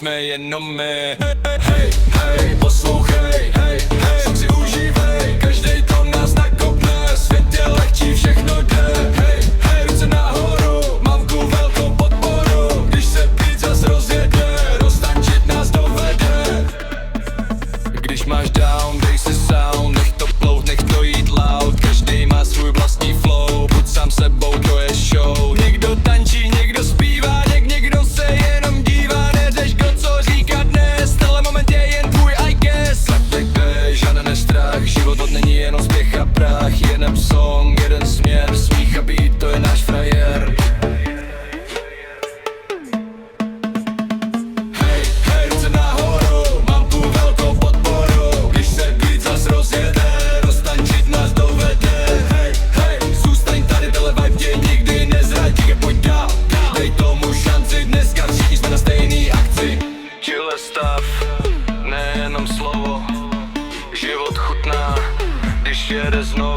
jsme jenom my. Hej, hej, poslouchej, hej, hej, song si užívej, každej to nás nakopne, svět je lehčí, všechno jde. Hej, hej, ruce nahoru, mamku velkou podporu, když se beat zas rozjede, roztančit nás dovede. Když máš down, dej si sound, nech to plout, nech to jít loud, každý má svůj vlastní flow, buď sám sebou, to je show. Někdo tančí, někdo zpívá, někdo se jenom dívá, neřeš go, co říká dnes, tenhle moment je jen tvůj I guess. Tak běž, žádný nestrach, život není jenom spěch a prach, jeden song, jeden směr, smích a beat, to je náš frajer. Hej, hej, ruce nahoru, mám tu velkou podporu, když se beat zas rozjede, roztančit nás dovede. Hej, hej, zůstaň tady, tenhle vibe tě nikdy nezradí, pojď dál, dej tomu šanci, dneska všichni jsme na stejný akci. Chill je stav, nejenom slovo, život chutná, když jede znovu.